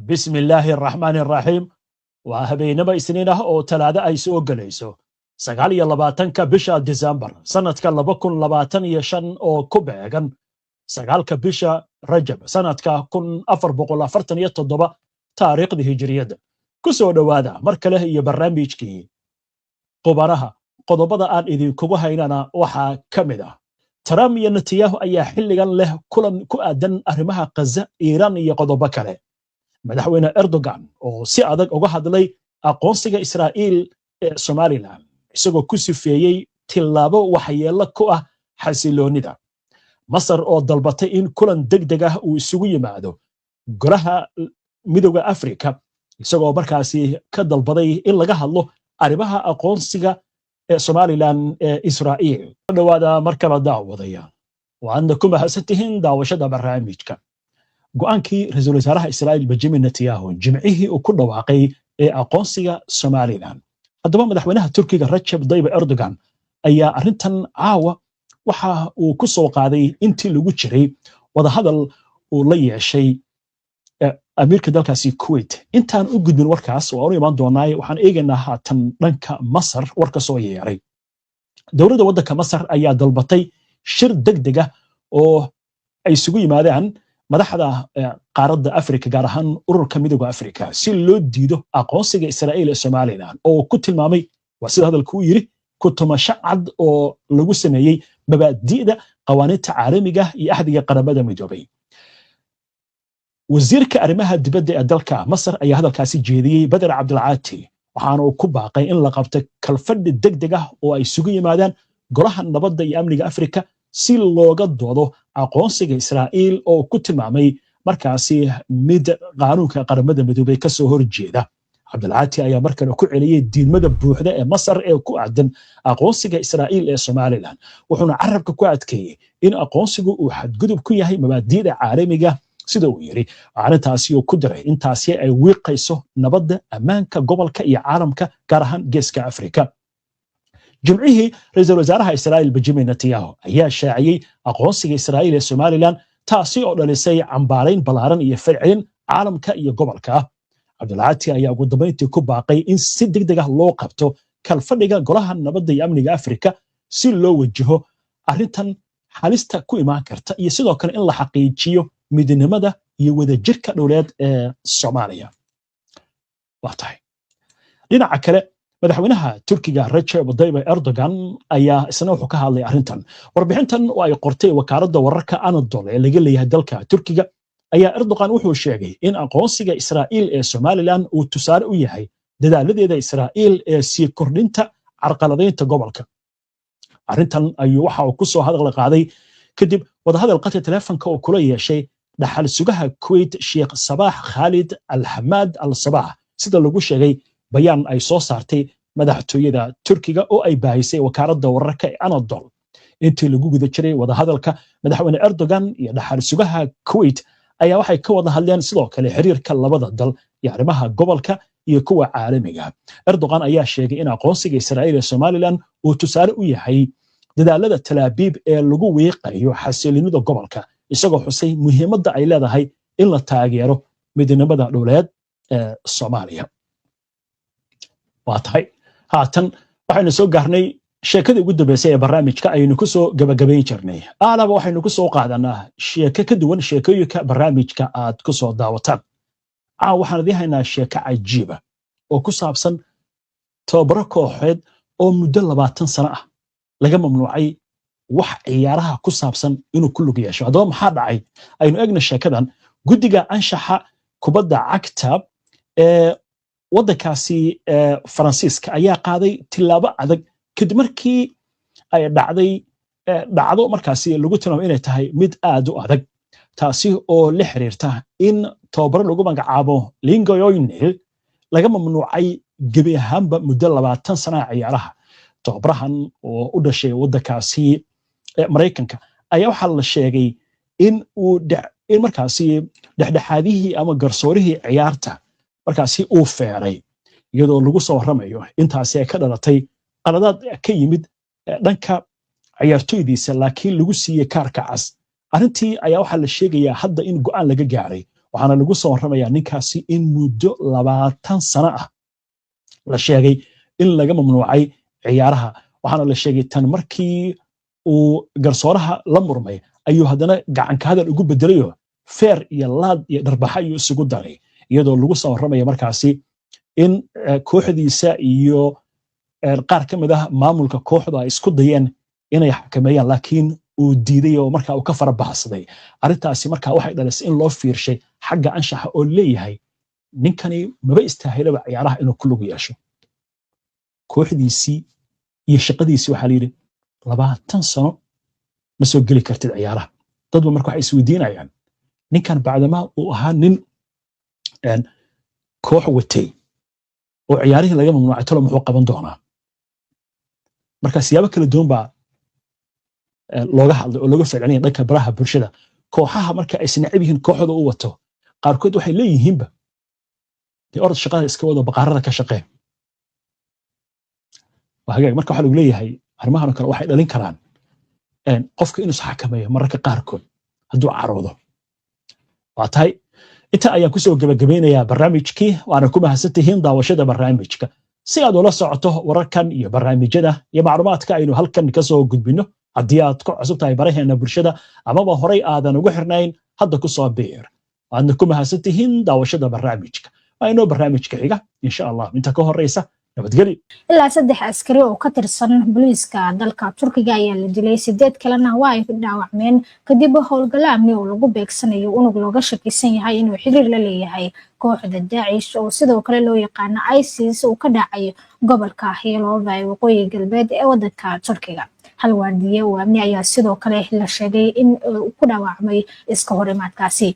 بسم الله الرحمن الرحيم وهبينما إسنينه أو تلادة أي سوء قليسو سقالي اللباتنك بشا ديزمبر سنة كاللبكن لباتن يشن أو كوبيغن سقالك بشا رجب سنة كن أفر بقول أفرتن يتضبا تاريخ دي هجرية كسو دوادا مركله يبراميجكي قبارها قضبضا آن إذن كوبوها إنانا وحا كمدا ترامي نتياه أي حلقان له كلن كؤدن أرمها قزة إيران يقضبا كله madaxweyne Erdogan oo si adag uga hadlay aqoonsiga Israa'iil ee Somaliland isagoo ku sifeeyay tilaabo waxyeello ku ah xasiloonida Masar oo dalbatay in kulan degdeg ah uu isugu yimaado golaha midowga Afrika isagoo markaasi ka dalbaday in laga hadlo arrimaha aqoonsiga ee Somaliland ee Israa'iil dhawaada markala daawadaya waana kuma hasatihin daawashada barnaamijka go'aankii ra'iisul wasaaraha Israa'iil Benjamin Netanyahu jimcihii uu ku dhawaaqay ee aqoonsiga Somaliland haddaba madaxweynaha Turkiga Recep Tayyip Erdogan ayaa arintan caawa waxa uu ku soo qaaday intii lagu jiray wada hadal uu la yeeshay amiirka dalkaasi Kuwait intaan u gudbin warkaas oo imaan doonaa waxaan eegaynaa haatan dhanka Masar warka soo yeeray dowladda waddanka Masar ayaa dalbatay shir degdeg ah oo ay isugu yimaadaan madaxda qaaradda Afrika gaar ahaan ururka midowga Afrika si loo diido aqoonsiga Israa'iil ee Somaliland oo ku tilmaamay waa sida hadalku yiri ku tumasho cad oo lagu sameeyay mabaadi'da qawaaniinta caalamiga iyo ahdiga qaramada midoobay wasiirka arrimaha dibadda ee dalka Masar ayaa hadalkaasi jeediyay Badr Abdulcaati waxaana uu ku baaqay in la qabto kalfadhi degdeg ah oo ay isugu yimaadaan golaha nabadda iyo amniga Afrika si looga doodo aqoonsiga Israa'iil oo ku tilmaamay markaasi mid qaanuunka qaramada midoobay ka soo horjeeda Abdulcaati ayaa markale ku celiyay diidmada buuxda ee Masar ee ku aadan aqoonsiga Israa'iil ee Somaliland wuxuuna carabka ku adkeeyay in aqoonsigu uu xadgudub ku yahay mabaadi'da caalamiga sida uu yiri arrintaasi oo ku daray intaasi ay wiiqayso nabadda ammaanka gobolka iyo caalamka gaar ahaan geeska Afrika jimcihii ra'iisul wasaaraha Israa'iil Benjamin Netanyahu ayaa shaaciyay aqoonsiga Israa'iil ee Somaliland taasi oo dhalisay cambaarayn balaaran iyo falcelin caalamka iyo gobolka Abdulcaati ayaa ugu dambeyntii ku baaqay in si degdeg ah loo qabto kalfadhiga golaha nabadda iyo amniga Afrika si loo wajaho arrintan halista ku imaan karta iyo sidoo kale in la xaqiijiyo midnimada iyo wadajirka dowladeed ee Soomaaliya waatahay dhinaca kale madaxweynaha Turkiga Recep Tayyip Erdogan ayaa isna wuxuu ka hadlay arrintan warbixintan oo ay qortay wakaaladda wararka Anadolu ee laga leeyahay dalka Turkiga ayaa Erdogan wuxuu sheegay in aqoonsiga Israa'iil ee Somaliland uu tusaale u yahay dadaaladeeda Israa'iil ee sii kordhinta carqaladaynta gobolka arrintan ayuu waxa uu ku soo hadal qaaday kadib wada hadal qadka telefoonka oo kula yeeshay dhaxal sugaha Kuwait Sheikh Sabah Khalid Al-Hamad Al-Sabah sida lagu sheegay bayaan ay soo saartay madaxtooyada Turkiga oo ay baahisay wakaaladda wararka ee Anadolu intii lagu guda jiray wada hadalka madaxweyne Erdogan iyo dhaxal sugaha Kuwait ayaa waxay ka wada hadleen sidoo kale xiriirka labada dal iyo arrimaha gobolka iyo kuwa caalamiga Erdogan ayaa sheegay in aqoonsiga Israa'iil ee Somaliland uu tusaale u yahay dadaalada Tel Aviv ee lagu weeqayo xasiloonida gobolka isagoo xusay muhiimadda ay leedahay in la taageero midnimada dowladeed ee Soomaaliya waatahay haatan waxaynu soo gaarnay sheekadii ugu dambeysay ee barnaamijka aynu ku soo gabagabayn jirnay aalaba waxaynu ku soo qaadanaa sheeko ka duwan sheekooyinka barnaamijka aad ku soo daawataan waxaan idin haynaa sheeko cajiiba oo ku saabsan tababaro kooxeed oo muddo 20 sano ah laga mamnuucay wax ciyaaraha ku saabsan inuu ku lug yeesho haddaba maxaa dhacay aynu eegna sheekadan guddiga anshaxa kubadda cagta ee waddankaasi Faransiiska ayaa qaaday tilaabo adag kadib markii ay dhacdo markaasi lagu tilmaamay inay tahay mid aad u adag taasi oo la xiriirta in tababaro lagu magacaabo Lingoyonil laga mamnuucay gebi ahaanba muddo 20 sano ciyaaraha tababarahan oo u dhashay waddankaasi Mareykanka ayaa waxaa la sheegay in uu markaasi dhexdhexaadihii ama garsoorihii ciyaarta markaasi uu feeray iyadoo lagu soo waramayo intaasi ay ka dhalatay qaladaad ka yimid dhanka ciyaartoydiisa laakiin lagu siiyay kaarka cas arrintii ayaa waxaa la sheegayaa hadda in go'aan laga gaaray waxaana lagu soo warramayaa ninkaasi in muddo 20 sano ah la sheegay in laga mamnuucay ciyaaraha waxaana la sheegay tan markii uu garsooraha la murmay ayuu haddana gacan ka hadal ugu bedelayo feer iyo laad iyo dharbaxa ayuu isugu daray iyadoo lagu soo warramaya markaasi in kooxdiisa iyo qaar ka mid ah maamulka kooxda ay isku dayeen inay xakameeyaan laakiin uu diiday oo markaa uu ka farabaxsaday arrintaasi markaa waxay dhalisay in loo fiirshay xagga anshaxa oo leeyahay ninkani maba istaahilaba ciyaaraha inuu ku lug yeesho kooxdiisii iyo shaqadiisii waxaa layidhi 20 sano ma soo geli kartid ciyaaraha dadba marka waxay isweydiinayaan ninkan bacdama uu ahaa nin koox watay oo ciyaarihii laga mamnuucay talo muxuu qaban doonaa marka siyaabo kala duwan baa looga hadlay oo looga ficilay dhanka baraha bulshada kooxaha marka ay sinacib yihiin kooxda uu wato qaarkood waxay leeyihiinba orod shaqada iska wado baqaarada ka shaqee وهاجي marka waxa lagu leeyahay arrimahan kale waxay dhalin karaan qofka inuu xakameeyo mararka qaarkood haduu caroodo waa tahay inta ayaan ku soo gabagabeynayaa barnaamijkii waana ku mahadsantihiin daawashada barnaamijka si aad ula socoto wararkan iyo barnaamijyada iyo macluumaadka aynu halkan ka soo gudbino haddii aad ku cusub tahay baraheena bulshada amaba horay aadan ugu xirnayn hadda ku soo biir waadna ku mahadsantihiin daawashada barnaamijka aynu barnaamijka xiga insha Allah inta ka horeysa nabadgelyo ilaa 3 askari oo ka tirsan booliiska dalka Turkiga ayaa la dilay 8 kalena waa ay dhaawacmeen kadib howlgalo amni oo lagu beegsanayo unug looga shakisan yahay inuu xiriir la leeyahay kooxda Daesh oo sidoo kale loo yaqaan ISIS oo ka dhacay gobolka Hiilooba ee waqooyi galbeed ee waddanka Turkiga hal waardiye oo amni ayaa sidoo kale la sheegay in uu ku dhaawacmay iska horimaadkaasi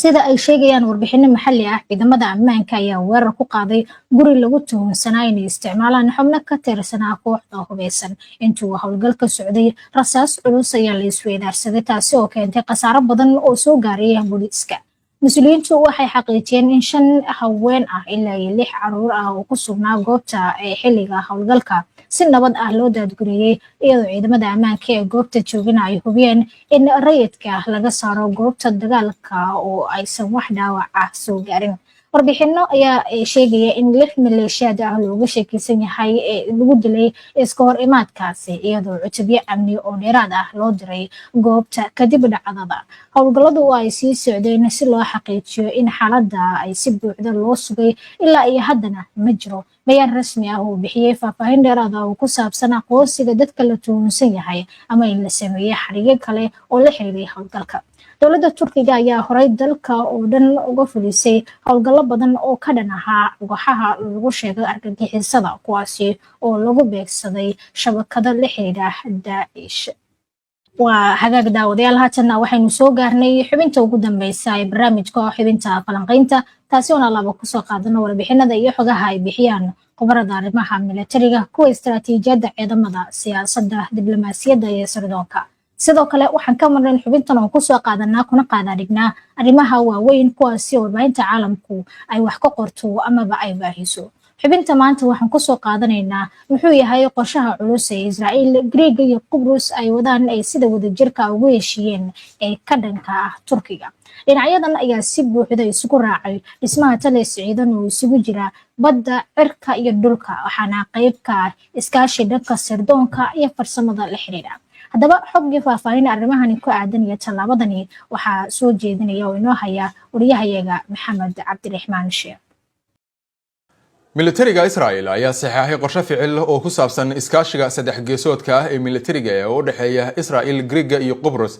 sida ay sheegayaan warbixino maxalli ah ciidamada ammaanka ayaa weerar ku qaaday guri lagu tuhunsanaa inay isticmaalaan xubno ka tirsanaa kooxda hubeysan intuu howlgalka socday rasaas culus ayaa la isweydaarsaday taasi oo keentay khasaaro badan oo soo gaaray booliiska mas'uuliyiintu waxay xaqiijiyeen in 5 haween ah ilaa 6 caruur ah oo ku sugnaa goobta ee xilliga howlgalka si nabad ah loo daadguriyay iyadoo ciidamada ammaanka ee goobta joogina ay hubiyeen in rayidka laga saaro goobta dagaalka oo aysan wax dhaawac ah soo gaarin warbixino ayaa sheegaya in 6 maleeshiyaad ah looga shakisan yahay ee lagu dilay iska hor imaadkaasi iyadoo cutubyo amni oo dheeraad ah loo diray goobta kadib dhacdada howlgalladu ay sii socdeen si loo xaqiijiyo in xaaladda ay si buuxda loo sugay ilaa iyo haddana ma jiro bayaan rasmi ah oo bixiyay faahfaahin dheeraad ah oo ku saabsan aqoonsiga dadka la tuhunsan yahay ama in la sameeyay xariiqyo kale oo la xiriiray howlgalka dowladda Turkiga ayaa horay dalka oo dhan uga fulisay howlgallo badan oo ka dhan ahaa kooxaha lagu sheegay argagixisada kuwaasi oo lagu beegsaday shabakado la xiriira Daesh waa hagaag daawadayaal haatan waxaynu soo gaarnay xubinta ugu dambaysa ee barnaamijka xubinta falanqaynta taasi oo laba ku soo qaadano warbixinada iyo xogaha ay bixiyaan khubarada arrimaha militariga kuwa istiraatiijiyadda ciidamada siyaasadda diblomaasiyadda iyo sirdoonka sidoo kale waxaan ka marnay xubintan oo ku soo qaadanaa kuna qaadanignaa arrimaha waaweyn kuwaasi oo warbaahinta caalamku ay wax ka qorto amaba ay baahiso xubinta maanta waxaan ku soo qaadanaynaa muxuu yahay qorshaha culus ee Israa'iil Greek iyo Qubrus ay wadaan ay sida wadajirka ugu heshiiyeen ee ka dhanka ah Turkiga dhinacyadan ayaa si buuxda isugu raacay dhismaha taliye ciidan oo isugu jira badda cirka iyo dhulka waxaana qayb ka ah iskaashi dhanka sirdoonka iyo farsamada la xiriira haddaba xogii faahfaahin arrimahani ku aadan iyo tallaabadani waxaa soo jeedinaya oo inoo haya wariyahayaga Maxamed Cabdiraxmaan Sheekh militariga Israa'iil ayaa saxeexay qorshe ficil oo ku saabsan iskaashiga saddex geesoodka ah ee militariga ee u dhaxeeya Israa'iil, Greek iyo Qubrus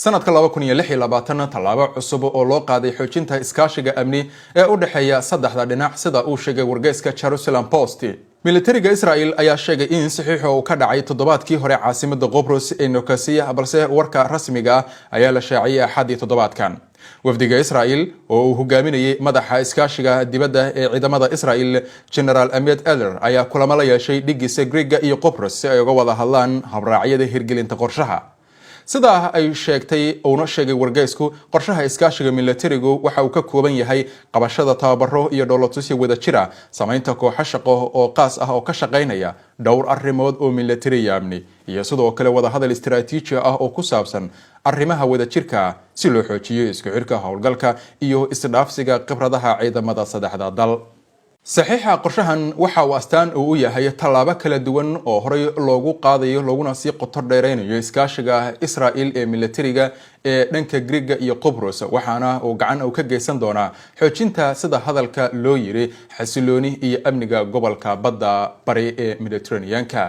sanadka 2026 tallaabo cusub oo loo qaaday xoojinta iskaashiga amni ee u dhaxeeya saddexda dhinac sida uu sheegay wargeyska Jerusalem Post. militariga Israa'iil ayaa sheegay in saxiixu uu ka dhacay toddobaadkii hore caasimadda Qubrus ee Nicosia balse warka rasmiga ah ayaa la shaaciyay Axadii toddobaadkan. wafdiga Israa'iil oo uu hogaaminayay madaxa iskaashiga dibadda ee ciidamada Israa'iil General Ahmed Eller ayaa kulamo la yeeshay dhigiisa Greek iyo Qubrus si ay uga wada hadlaan habraacyada hirgelinta qorshaha. sida ay sheegtay oo sheegay wargeysku qorshaha iskaashiga militarigu waxa uu ka kooban yahay qabashada tababaro iyo dowladtusyo wada jira samaynta kooxo shaqo oo qaas ah oo ka shaqeynaya dhowr arrimood oo militari amni iyo sidoo kale wada hadal istiraatiiji ah oo ku saabsan arrimaha wada jirka si loo xoojiyo isku xirka howlgalka iyo isdhaafsiga khibradaha ciidamada saddexda dal saxiixa qorshahan waxa uu astaan u yahay tallaabo kala duwan oo horey loogu qaadayo looguna sii qoto dheereynayo iskaashiga Israa'iil ee militariga ee dhanka Greega iyo Qobrus waxaana uu gacan ka geysan doonaa xoojinta sida hadalka loo yiri xasilooni iyo amniga gobolka badda bari ee Mediterranean-ka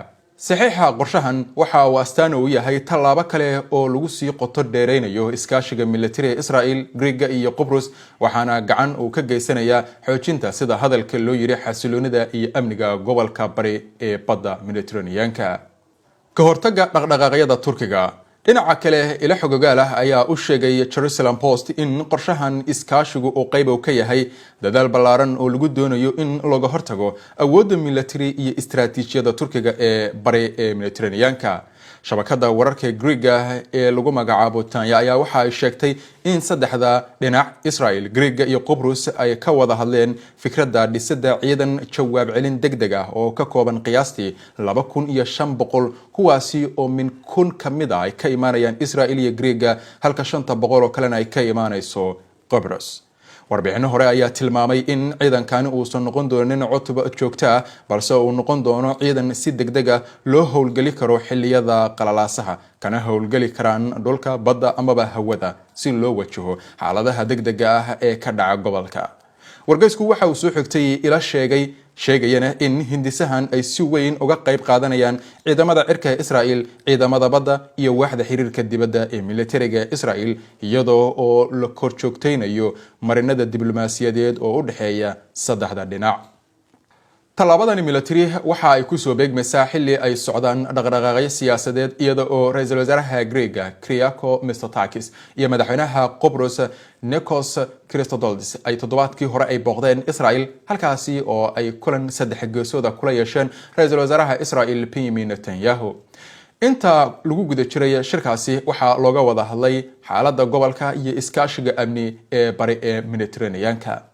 saxiixa qorshahan waxa uu astaan u yahay tallaabo kale oo lagu sii qoto dheereynayo iskaashiga militari ee Israa'iil Greega iyo Qobrus waxaana gacan ka geysanaya xoojinta sida hadalka loo yiri xasiloonida iyo amniga gobolka bari ee badda Mediterranean-ka ka hortaga dhaqdhaqaaqyada Turkiga dhinaca kale ila xogogaal ah ayaa u sheegay Jerusalem Post in qorshahan iskaashigu uu qayb ka yahay dadaal ballaaran oo lagu doonayo in looga hortago awoodda military iyo istiraatiijiyada Turkiga ee bari ee Mediterranean-ka shabakada wararka Greega ee lagu magacaabo Tanya ayaa waxa ay sheegtay in saddexda dhinac Israa'iil Greega iyo Qobrus ay ka wada hadleen fikradda dhisida ciidan jawaab celin degdeg ah oo ka kooban qiyaastii 2500 kuwaasi oo min kun kamid ah ay ka imaanayaan Israa'iil iyo Greega halka 500 oo kalena ay ka imaanayso Qobrus warbixino hore ayaa tilmaamay in ciidankani uusan noqon doonin cutub joogto ah balse uu noqon doono ciidan si degdeg ah loo howlgali karo xilliyada qalalaasaha kana howlgali karaan dhulka badda amaba hawada si loo wajaho xaaladaha degdega ah ee ka dhaca gobolka wargeysku waxa uu soo xigtay ila sheegayana in hindisahan ay si weyn uga qayb qaadanayaan ciidamada cirka Israa'iil ciidamada badda iyo waaxda xiriirka dibadda ee militariga Israa'iil iyadoo oo la kor joogteynayo marinada diblomaasiyadeed oo u dhaxeeya saddexda dhinac tallaabadani military waxa ay ku soo beegmaysaa xilli ay socdaan dhaqdhaqaaqyo siyaasadeed iyada oo ra'iisul wasaaraha Greega Kyriakos Mitsotakis iyo madaxweynaha Qobrus Nikos Christodoulos ay toddobaadkii hore ay booqdeen Israa'iil halkaasi oo ay kulan saddex geesooda kula yeesheen ra'iisul wasaaraha Israa'iil Benjamin Netanyahu inta lagu guda jiray shirkaasi waxa looga wada hadlay xaaladda gobolka iyo iskaashiga amni ee bari ee Mediterranean-ka